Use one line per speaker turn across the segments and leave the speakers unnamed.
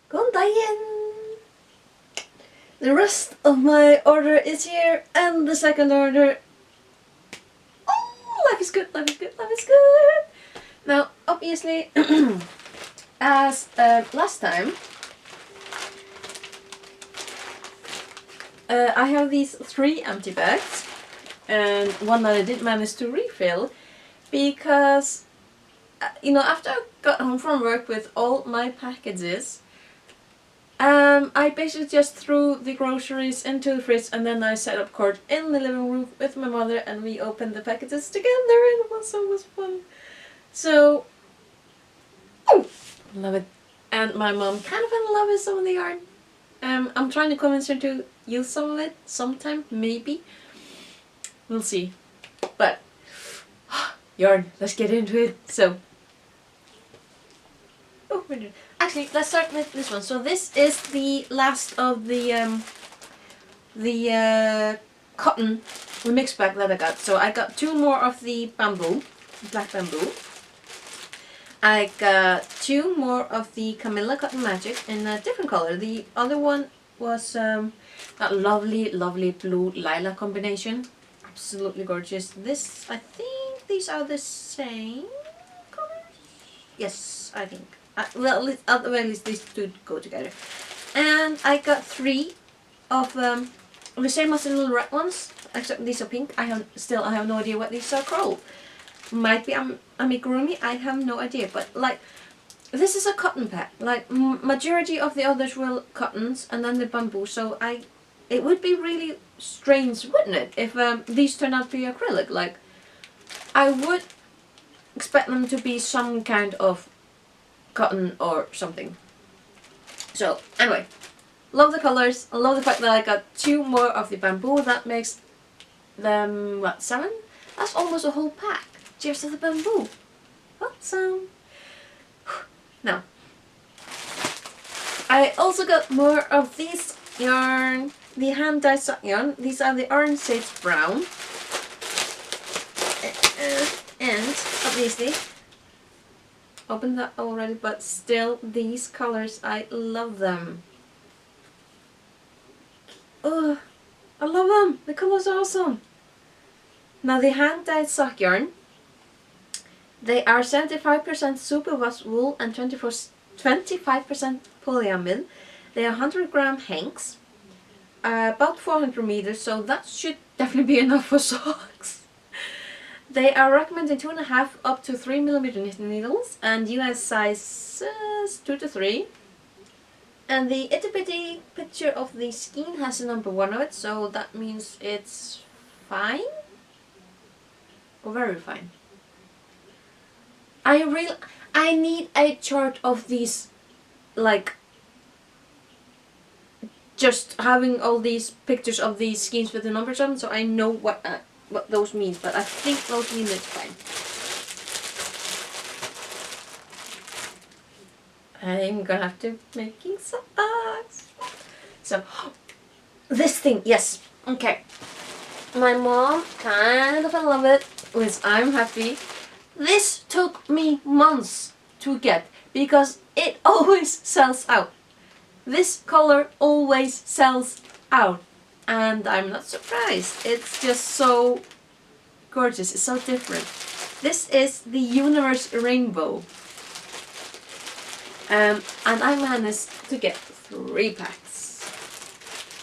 Gondayen! The rest of my order is here, and the second order. Oh, life is good, life is good, life is good! Now, obviously, as last time, I have these 3 empty bags, and one that I did manage to refill, because, you know, after I got home from work with all my packages, I basically just threw the groceries into the fridge, and then I set up court in the living room with my mother, and we opened the packages together, and it was so much fun. So, love it. And my mom kind of fell in love with some of the yarn. I'm trying to convince her to use some of it sometime, maybe. We'll see. But, yarn, let's get into it. So, oh, actually, let's start with this one. So this is the last of the cotton mixed bag that I got. So I got 2 more of the bamboo, black bamboo. I got 2 more of the Camilla Cotton Magic in a different color. The other one was that lovely, lovely blue lilac combination. Absolutely gorgeous. This, I think these are the same colors. Yes, I think. Well, at the very least, these 2 go together. And I got 3 of the same as the little red ones, except these are pink. I have no idea what these are called. Might be amigurumi, I have no idea. But like, this is a cotton pack. Like majority of the others were cottons, and then the bamboo. So it would be really strange, wouldn't it, if these turned out to be acrylic? Like, I would expect them to be some kind of cotton or something. So anyway, love the colors. I love the fact that I got 2 more of the bamboo. That makes them, what, 7? That's almost a whole pack just of the bamboo. Awesome. Now, I also got more of these yarn, the hand dyed sock yarn. These are the Orange Sage Brown. And obviously, opened that already, but still, these colors, I love them. Oh, I love them. The colors are awesome. Now the hand dyed sock yarn, they are 75% superwash wool and 25% polyamide. They are 100-gram hanks, about 400 meters, so that should definitely be enough for socks. They are recommended 2.5 up to 3 millimeter knitting needles, and US sizes 2 to 3. And the itty bitty picture of the skein has a number 1 of it, so that means it's fine or very fine. I need a chart of these, like, just having all these pictures of these skeins with the numbers on, so I know what those mean. But I think those mean it's fine. I'm gonna have to making socks. So this thing, yes, okay. My mom kind of love it, which I'm happy. This took me months to get because it always sells out. This color always sells out, and I'm not surprised. It's just so gorgeous. It's so different. This is the Universe Rainbow. And I managed to get 3 packs.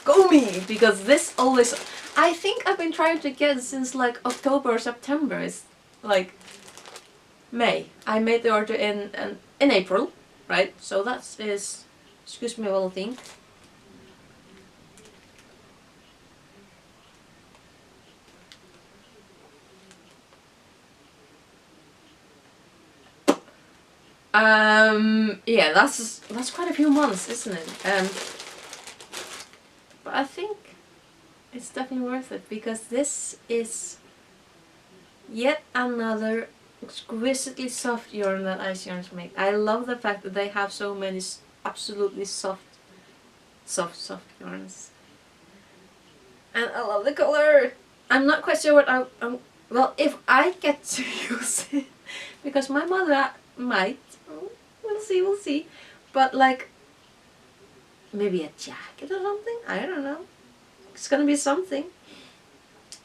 Go me! Because this always... I think I've been trying to get since like October or September. It's like May. I made the order in April, right? So that is... Excuse me while I think. Yeah, that's quite a few months, isn't it? But I think it's definitely worth it because this is yet another exquisitely soft yarn that Ice Yarns make. I love the fact that they have so many absolutely soft yarns. And I love the color. I'm not quite sure what well, if I get to use it, because my mother might. We'll see. But like, maybe a jacket or something. I don't know. It's gonna be something.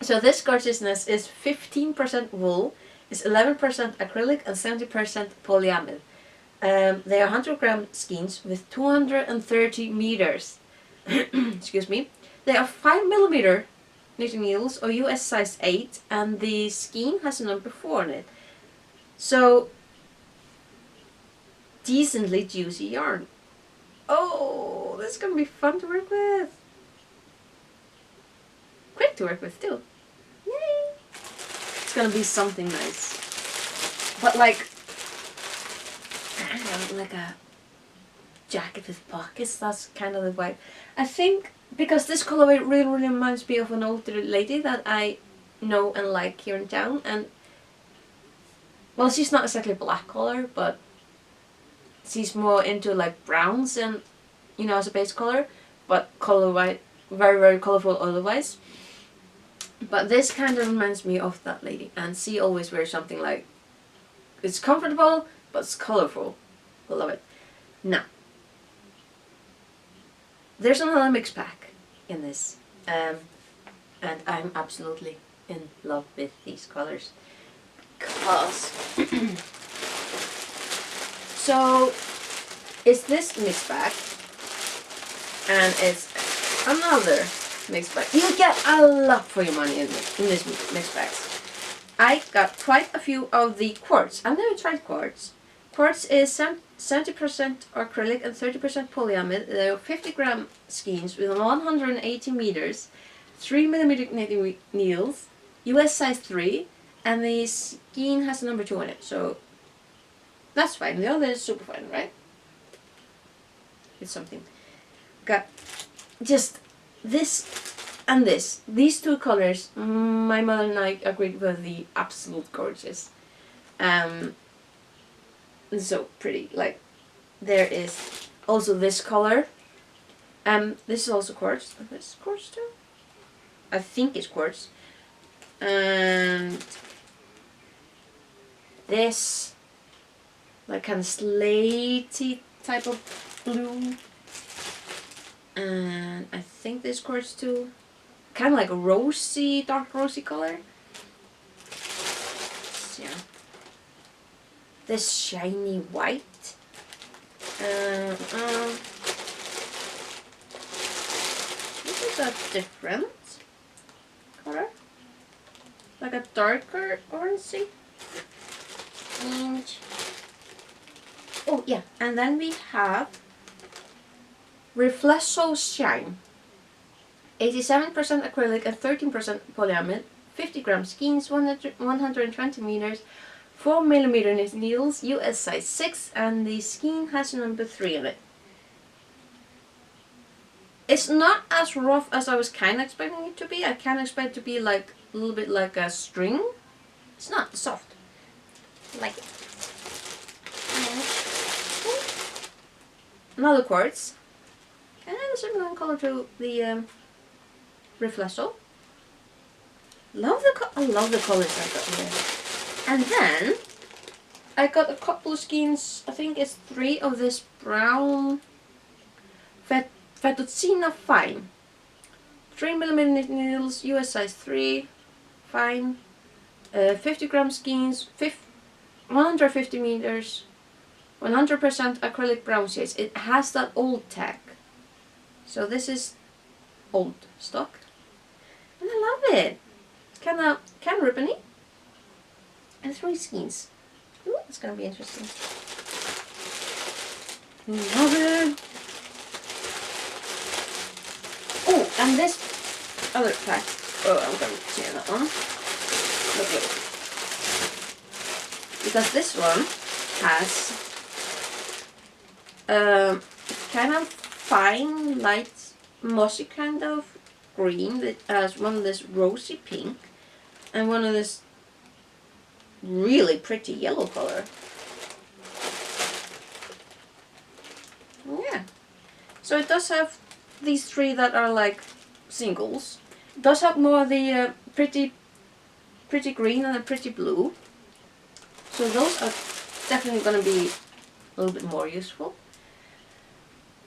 So this gorgeousness is 15% wool, is 11% acrylic, and 70% polyamide. They are 100-gram skeins with 230 meters. Excuse me. They are 5mm knitting needles, or US size 8, and the skein has a number 4 in it. So, decently juicy yarn. Oh, this is gonna be fun to work with. Quick to work with too. Yay! It's gonna be something nice. But like, I don't know, like a jacket with pockets, that's kind of the vibe. I think because this colorway really reminds me of an older lady that I know and like here in town, and well, she's not exactly black color, but she's more into like browns and, you know, as a base color, but color-wise, very colorful otherwise. But this kind of reminds me of that lady, and she always wears something like, it's comfortable but it's colorful. I love it. Now, there's another mix pack in this, and I'm absolutely in love with these colors. Because so it's this mix pack, and it's another mix pack. You get a lot for your money in this mix packs. I got quite a few of the quartz. I've never tried quartz. Quartz is 70% acrylic and 30% polyamide. They're 50-gram skeins with 180 meters, 3mm knitting needles, US size 3, and the skein has a number 2 on it, so that's fine. The other is super fine, right? It's something. Got just this and this. These two colors, my mother and I agreed were the absolute gorgeous. So pretty. Like, there is also this color. This is also quartz. This is quartz too? I think it's quartz. And this, like, kind of slatey type of blue. And I think this quartz too. Kind of like a rosy, dark rosy color. So, yeah. This shiny white. This is a different color. Like a darker orangey. And oh yeah, and then we have Reflesso Shine. 87% acrylic and 13% polyamide. 50-gram skeins, 120 meters, 4mm needles, US size 6, and the skein has a number 3 in it. It's not as rough as I was kind of expecting it to be. I kind of expect it to be like a little bit like a string. It's not soft. I like it. Another quartz. And a similar color to the Reflesso. I love the colors I got here. And then I got a couple of skeins. I think it's 3 of this brown Fettuccine Fine. 3mm needles, US size 3, fine. 50-gram skeins, 150 meters, 100% acrylic brown shades. It has that old tag. So this is old stock. And I love it. It's kind of ribbony. And 3 skeins. Ooh, it's gonna be interesting. Love it. Oh, and this other pack. Oh, I'm gonna share that one. Look at it. Because this one has kind of fine, light, mossy kind of green that has one of this rosy pink and one of this really pretty yellow color. Yeah. So it does have these 3 that are like singles. It does have more of the pretty green and a pretty blue. So those are definitely going to be a little bit more useful.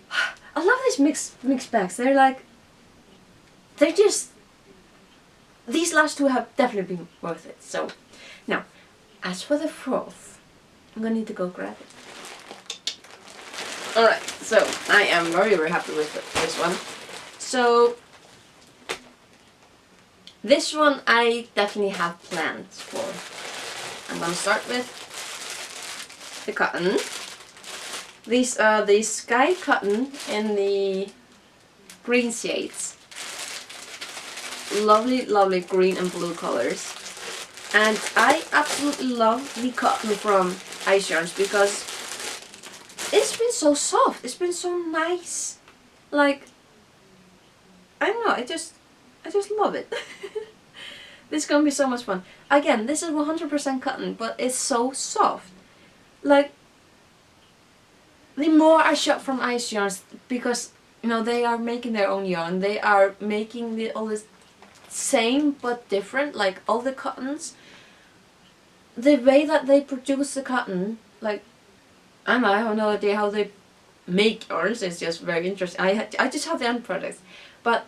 I love always mixed bags. They're just, these last two have definitely been worth it. So now, as for the froth, I'm gonna need to go grab it. Alright, so I am very happy with this one. So this one I definitely have plans for. I'm gonna start with the cotton. These are the sky cotton in the green shades. Lovely, lovely green and blue colors. And I absolutely love the cotton from Ice Yarns because it's been so soft. It's been so nice. Like, I don't know. I just love it. This is gonna be so much fun. Again, this is 100% cotton, but it's so soft. Like, the more I shop from Ice Yarns, because you know they are making their own yarn. They are making all this same but different. Like all the cottons, the way that they produce the cotton, like I have no idea how they make yarns. It's just very interesting. I just have the end products, but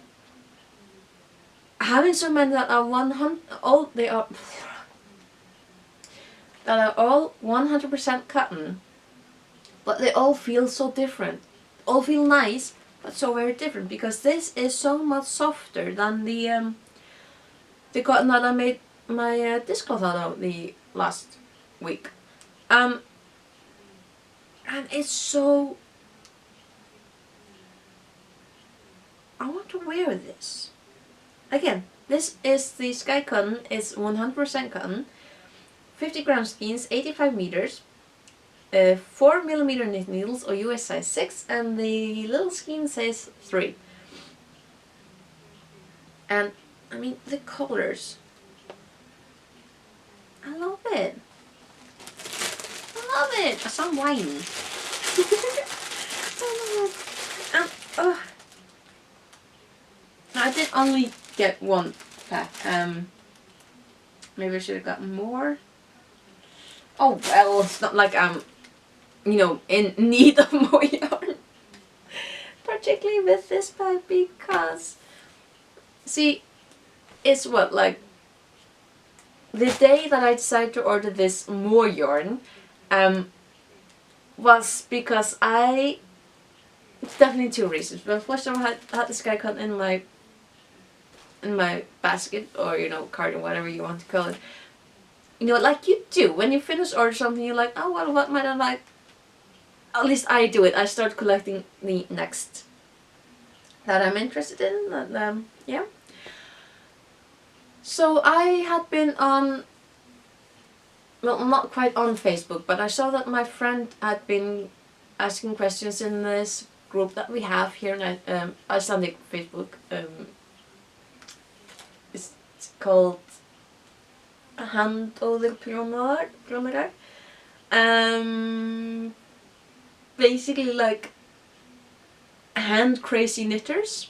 having so many that are 100, all they are that are all 100% cotton, but they all feel so different. All feel nice, but so very different because this is so much softer than the cotton that I made my dishcloth out of the last week. And it's so... I want to wear this. Again, this is the Sky Cotton. It's 100% cotton. 50 gram skeins, 85 meters. 4mm knit needles or US size 6, and the little skein says 3. And I mean the colors, I love it. I love it. I sound whiny. I did only get one pack. Maybe I should have gotten more. Oh well, it's not like I'm, you know, in need of more yarn. Particularly with this bag because, see, it's what, like, the day that I decided to order this more yarn was because definitely two reasons. But first of all, I had the Sky Cotton in my basket, or, you know, carton, whatever you want to call it. You know, like you do, when you finish order something, you're like, oh well, what might I like? At least I do it. I start collecting the next that I'm interested in. That, yeah. So I had been on, well, not quite on Facebook, but I saw that my friend had been asking questions in this group that we have here in Icelandic Facebook. It's called Hand Other Prjónar. Basically like hand crazy knitters,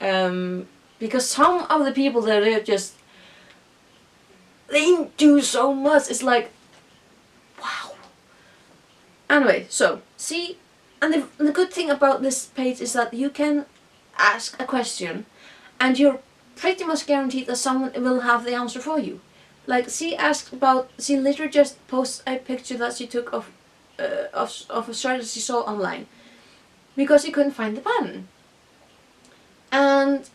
because some of the people that are just, they do so much. It's like, wow. Anyway, so see, and the good thing about this page is that you can ask a question and you're pretty much guaranteed that someone will have the answer for you. Like, she literally just posts a picture that she took of a shirt that she saw online because she couldn't find the pattern, and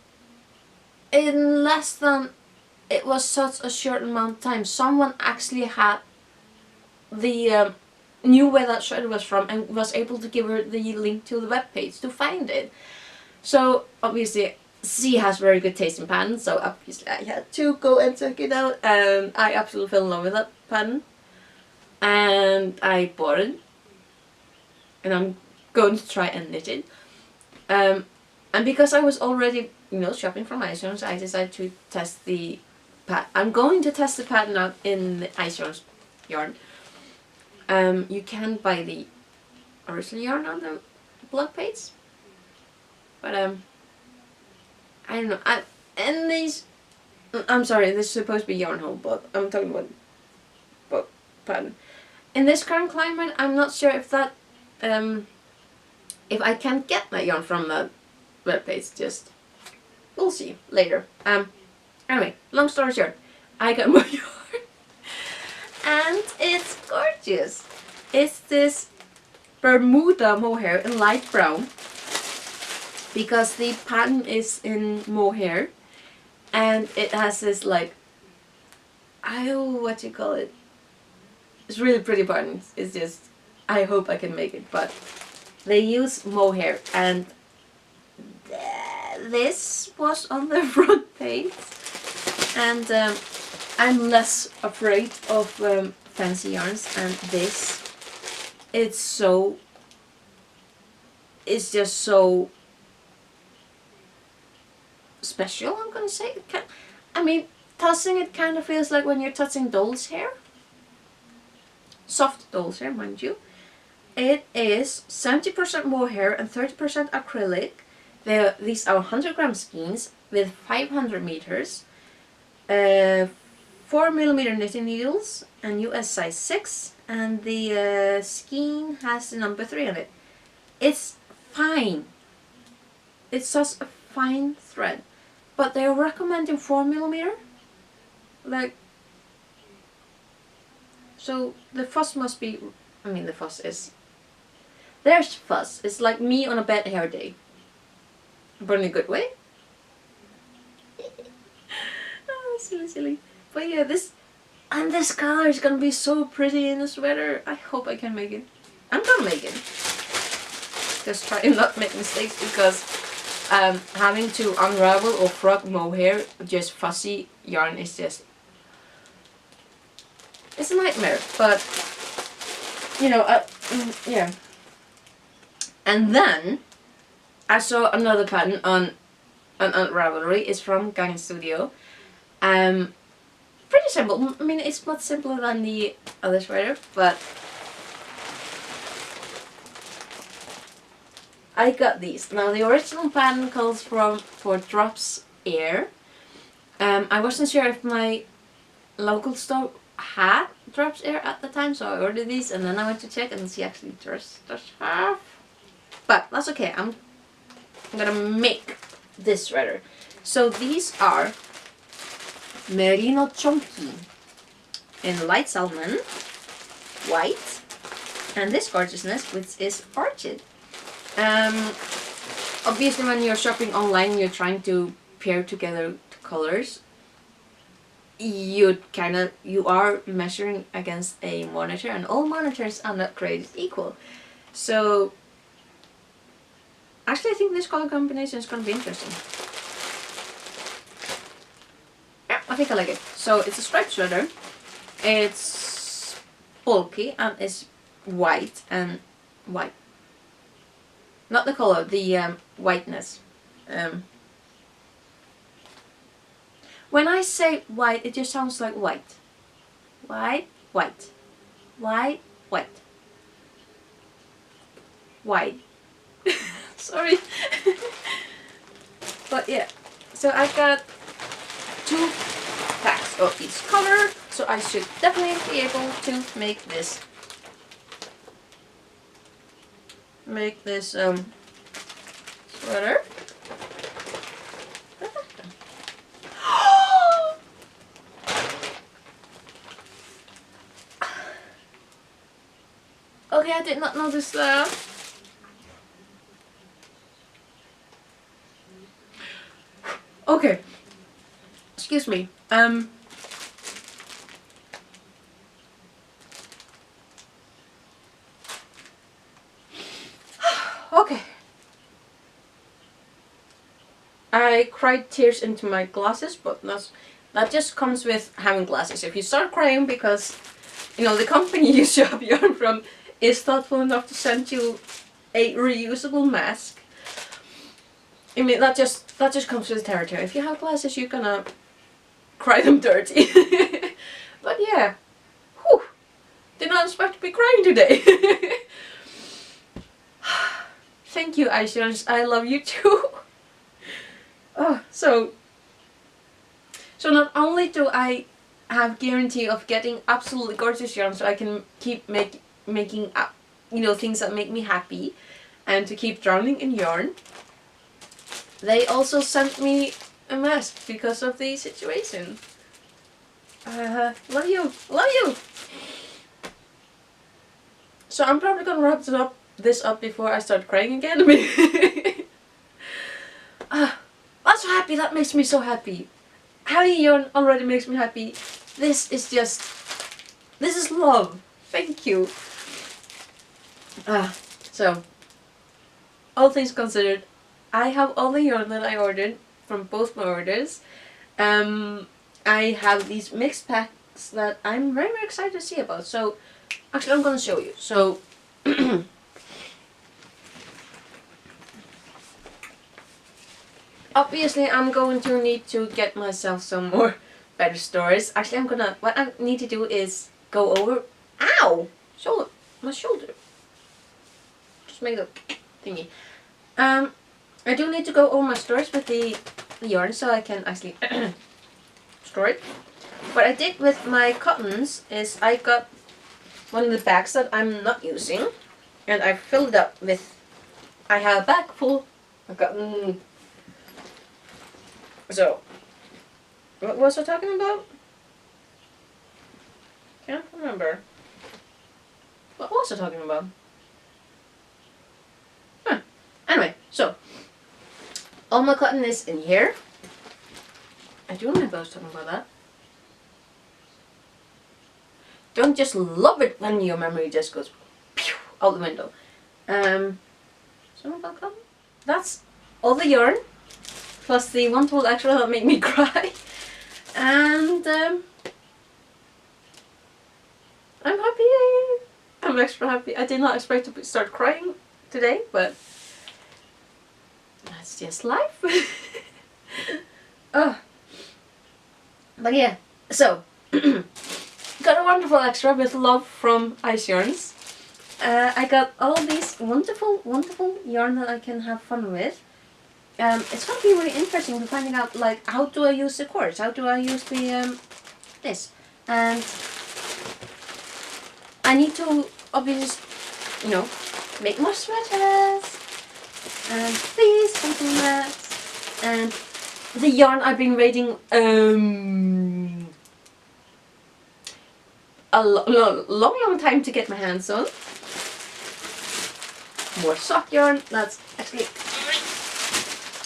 in less than, it was such a short amount of time, someone actually had the knew where that shirt was from and was able to give her the link to the web page to find it. So obviously she has very good taste in patterns, so obviously I had to go and check it out, and I absolutely fell in love with that pattern and I bought it and I'm going to try and knit it. And because I was already, you know, shopping from Ice Yarns, I decided to test the pattern. I'm going to test the pattern out in the Ice Yarns yarn. You can buy the original yarn on the blog page, but I don't know. And these, I'm sorry, this is supposed to be yarn hole, but I'm talking about pattern. In this current climate, I'm not sure if that if I can get my yarn from the webpage, just we'll see later. Anyway, long story short, I got my yarn and it's gorgeous. It's this Bermuda mohair in light brown because the pattern is in mohair and it has this like, what you call it? It's really pretty pattern. It's just, I hope I can make it, but they use mohair and this was on the front page, and I'm less afraid of fancy yarns, and this, it's just so special, I'm gonna say. I mean, touching it kind of feels like when you're touching doll's hair. Soft doll's hair, mind you. It is 70% mohair and 30% acrylic. These are 100-gram skeins with 500 meters, 4mm knitting needles, and US size 6, and the skein has the number 3 on it. It's fine. It's such a fine thread, but they're recommending 4mm. Like, so the fuss must be. I mean, the fuss is. There's fuss. It's like me on a bad hair day. But in a good way. Oh, silly. But yeah, this color is gonna be so pretty in the sweater. I hope I can make it. I'm gonna make it. Just try and not make mistakes, because having to unravel or frog mohair, just fussy yarn, is just, it's a nightmare. But you know, yeah. And then I saw another pattern on an Unravelry. It's from Gang Studio. Pretty simple. I mean, it's much simpler than the other sweater, but I got these. Now, the original pattern calls for Drops Air. I wasn't sure if my local store had Drops Air at the time, so I ordered these, and then I went to check, and she actually does have. But that's okay. I'm gonna make this sweater. So these are Merino Chunky in light salmon, white, and this gorgeousness, which is orchid. Obviously, when you're shopping online, you're trying to pair together colors. You are measuring against a monitor, and all monitors are not created equal. So actually, I think this color combination is going to be interesting. Yeah, I think I like it. So it's a striped sweater. It's bulky and it's white and white. Not the color, the whiteness. When I say white, it just sounds like white. White, white. White, white. White. Sorry. But yeah, so I got 2 packs of each color, so I should definitely be able to make this sweater. Okay, I did not notice that. Okay, excuse me. Okay. I cried tears into my glasses, but that just comes with having glasses. If you start crying because, you know, the company you shop yarn from is thoughtful enough to send you a reusable mask, I mean, that just comes with territory. If you have glasses, you're gonna cry them dirty. But yeah, whew, did not expect to be crying today. Thank you, Aishans. I love you too. Oh, so not only do I have guarantee of getting absolutely gorgeous yarn, so I can keep making you know, things that make me happy, and to keep drowning in yarn. They also sent me a mask because of the situation. Love you, love you. So I'm probably gonna wrap this up before I start crying again. I'm so happy. That makes me so happy. Having yarn already makes me happy. This is love. Thank you. So, all things considered, I have all the yarn that I ordered from both my orders. I have these mixed packs that I'm very, very excited to see about. So, actually I'm gonna show you. So, obviously I'm going to need to get myself some more better stories. Actually what I need to do is go over, ow! Shoulder, my shoulder. Just make a thingy. I do need to go over my stores with the yarn so I can actually store it. What I did with my cottons is I got one of the bags that I'm not using and I filled it up with, I have a bag full of cotton. So, what was I talking about? Can't remember. What was I talking about? Anyway, so all my cotton is in here. I do remember I was talking about that. Don't just love it when your memory just goes pew, out the window. Something about cotton? That's all the yarn, plus the one tool extra that made me cry. And I'm happy. I'm extra happy. I did not expect to start crying today, but that's just life. But yeah, so got a wonderful extra with love from Ice Yarns. I got all these wonderful, wonderful yarn that I can have fun with. It's going to be really interesting to finding out, like, how do I use the cords? How do I use the this? And I need to obviously, you know, make more sweaters. And these something mats. And the yarn I've been waiting a long time to get my hands on. More sock yarn. That's actually,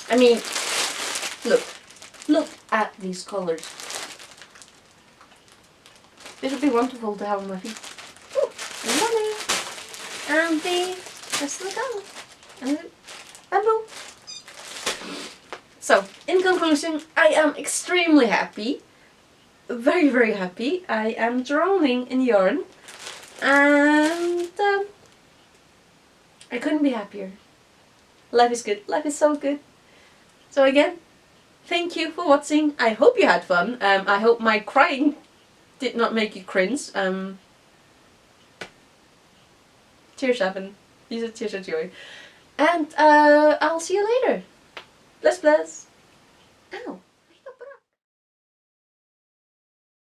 I mean, look at these colors. It would be wonderful to have on my feet. Ooh, money. And the rest of the color. And the bamboo. So, in conclusion, I am extremely happy. Very, very happy. I am drowning in yarn. And I couldn't be happier. Life is good. Life is so good. So again, thank you for watching. I hope you had fun. I hope my crying did not make you cringe. Tears happen. These are tears of joy. And I'll see you later. Bless, bless. Ow.